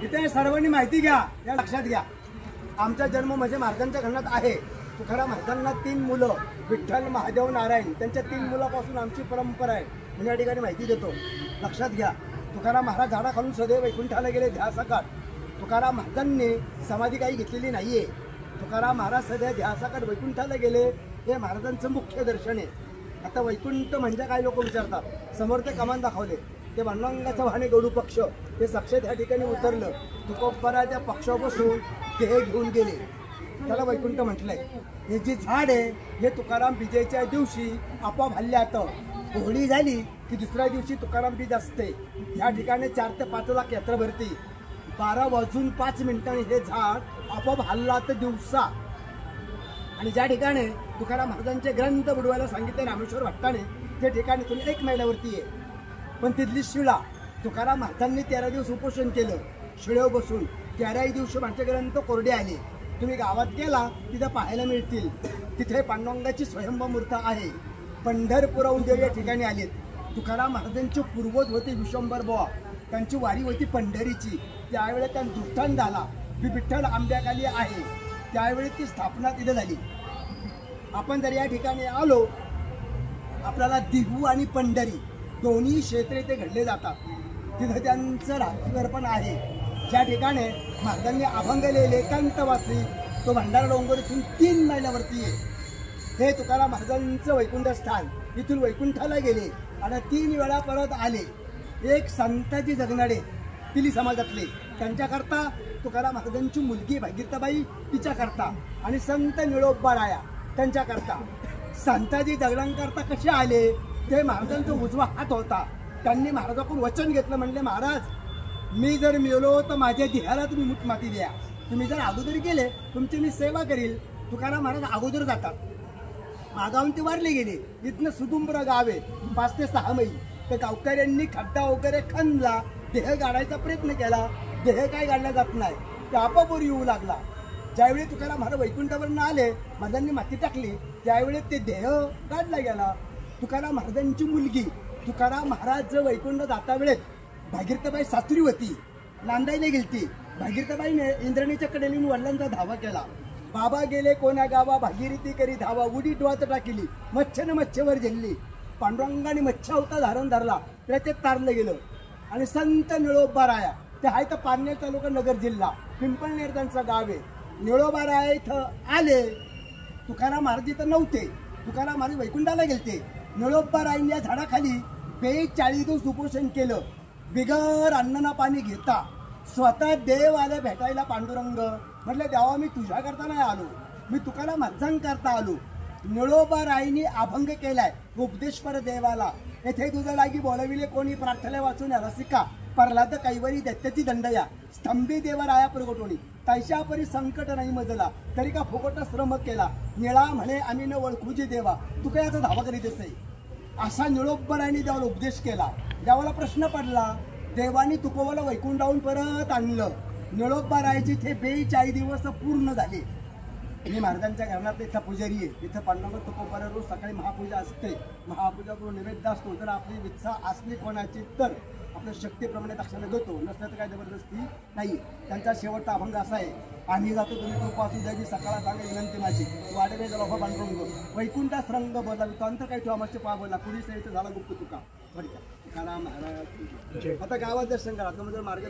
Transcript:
इथे सर्वांनी माहिती घ्या, या लक्षात घ्या. आमचा जन्म म्हणजे महाराजांच्या घरात आहे. तुकाराम महाराजांना 3 मुलं, विठ्ठल, महादेव, नारायण. त्यांच्या 3 मुलापासून आमची परंपरा आहे. म्हणजे या ठिकाणी माहिती देतो, लक्षात घ्या. तुकाराम महाराज झाडा खालून सदैव वैकुंठाला गेले ध्यासाकाठ. तुकाराम महाराजांनी समाधी काही घेतलेली नाहीये. तुकाराम महाराज सदैव ध्यासाकाठ वैकुंठाला गेले, हे महाराजांचं मुख्य दर्शन आहे. आता वैकुंठ म्हणजे काय लोक विचारतात. समोर ते कमान दाखवले, ते पांडुरंगाचं वाहने गरुड पक्ष, ते साक्षात या ठिकाणी उतरलं. तुकोबरा त्या पक्षापासून देह घेऊन गेले, त्याला वैकुंठ म्हटलंय. हे जी झाड आहे हे तुकाराम बीजेच्या दिवशी आपोआप हल्ल्यात होळी झाली की दुसऱ्या दिवशी तुकाराम बीज असते. या ठिकाणी 4 ते 5 लाख यात्रा भरती. 12 वाजून 5 मिनिटांनी हे झाड आपोआप हल्लात दिवसा. आणि ज्या ठिकाणी तुकाराम महाराजांचे ग्रंथ बुडवायला सांगितले रामेश्वर भट्टाने, ते ठिकाणी तुम्ही 1 मैलावरती आहे. पण तिथली शिळा, तुकाराम महाराजांनी 13 दिवस उपोषण केलं शिळेवर बसून. 13ही दिवशी माझे ग्रंथ कोरडे आले. तुम्ही गावात गेला तिथं पाहायला मिळतील. तिथे पांडुरंगाची स्वयंभू मूर्ती आहे. पंढरपुराहून देव या ठिकाणी आलेत. तुकाराम महाराजांचे पूर्वज होते विश्वंभर बुवा, त्यांची वारी होती पंढरीची. त्यावेळेला त्यांना दृष्टांत झाला की विठ्ठल आंब्याखाली आहे. त्यावेळी ती स्थापना तिथे झाली. आपण जर या ठिकाणी आलो, आपल्याला दिहू आणि पंढरी दोन्ही क्षेत्रे ते घडले जातात. तिथं त्यांचं राजघर पण आहे. ज्या ठिकाणी महाराजांनी अभंग लिहिले एकांतवासी, तो भंडारा डोंगर इथून 3 मैलावरती आहे. हे तुकाराम महाराजांचं वैकुंठ स्थान. इथून वैकुंठाला गेले आणि 3 वेळा परत आले. एक संताजी जगनाडे तिली समाजातले, त्यांच्याकरता तुकाराम महाराजांची मुलगी भागीरथबाई तिच्याकरता, आणि संत निळोबा राया त्यांच्याकरता. संताजी जगण्याकरता कसे आले, ते महाराजांचा उजवा हात होता. त्यांनी महाराजाकडून वचन घेतलं, म्हणले महाराज मी जर मिळलो तर माझ्या देहाला तुम्ही मूठ माती द्या. तुम्ही जर अगोदर गेले तुमची मी सेवा करील. तुकाराम महाराज अगोदर जातात. मागावून ते वारले गेले. इथनं सुदुंबर गाव आहे 5 ते 6 मैल. तर गावकऱ्यांनी खड्डा वगैरे खणला, देह गाडायचा प्रयत्न केला. देह काय गाडला जात नाही, ते आपोआप येऊ लागला. ज्यावेळी तुकाराम महाराज वैकुंठावरून आले, महाराजांनी माती टाकली, त्यावेळी ते देह काढला गेला. तुकाराम महाराजांची मुलगी, तुकाराम महाराज वैकुंठ जाता वेळेत भागीरथबाई सासरी होती, नांदायला गेलती. भागीरथबाईने इंद्रणीच्या कडेने वडिलांचा धावा केला. बाबा गेले कोण्या गावा, भागीरथी करी धावा, उडी डोळ्यात टाकली, मच्छने मच्छेवर झेलली. पांडुरंगाने मच्छा होता धारण धरला, त्याला ते तारलं गेलं. आणि संत निळोबा राया, ते आहे तर पारनेर तालुका नगर जिल्हा, पिंपळनेर त्यांचं गाव आहे. निळोबा राया इथं आले. तुकाराम महाराज इथं नव्हते. तुकाराम महाराज वैकुंठाला गेलते. निळोबा रायांनी या झाडाखाली 42 दिवस उपोषण केलं, बिगर अन्नना पाणी घेता. स्वतः देव आले भेटायला पांडुरंग. म्हटलं देवा मी तुझ्या करता नाही आलो, मी तुकाराम महाराजांकरता आलो. निळोबा रायांनी अभंग केलाय उपदेशपर देवाला. येथे तुझं लागी बोलविले कोणी, प्रार्थना वाचून रसिका, प्रल्हाद कैवरी दैत्याची दंडया, स्तंभी देवा राया प्रगटोणी, तैशा परी संकट नाही मजला, तरी का फुकट श्रम केला. निळा म्हणे आम्ही न ओळखूजी देवा, तू काय याचा धावा करीत असे. असा निळोबा रायांनी देवाला उपदेश केला. देवाला प्रश्न पडला. देवानी तुकोबाला वैकुंठाहून परत आणलं. निळोबा रायाची ते 42 दिवस पूर्ण झाले. मी महाराजांच्या घरात इथं पुजारी आहे. इथं पांडुरंग तुकोबाला रोज सकाळी महापूजा असते. महापूजा करून नैवेद्य असतो. जर आपली इच्छा असली कोणाची तर आपल्या शक्तीप्रमाणे दक्षिणा देतो, नसलं तर काही जबरदस्ती नाही. त्यांचा शेवटचा अभंग असा आहे, आम्ही जातो तुम्ही कृपा असू द्याची, सकाळ सांगा विनंती माझी, वाढवे जलोफा पांडुरंग, वैकुंठास रंग बोलावी, तो अंतर काही ठेवा मस्त पा बोला, कुणी सहित झाला गुप्त तुका. तुकाराम महाराज. आता गावात दर्शन करा, मार्ग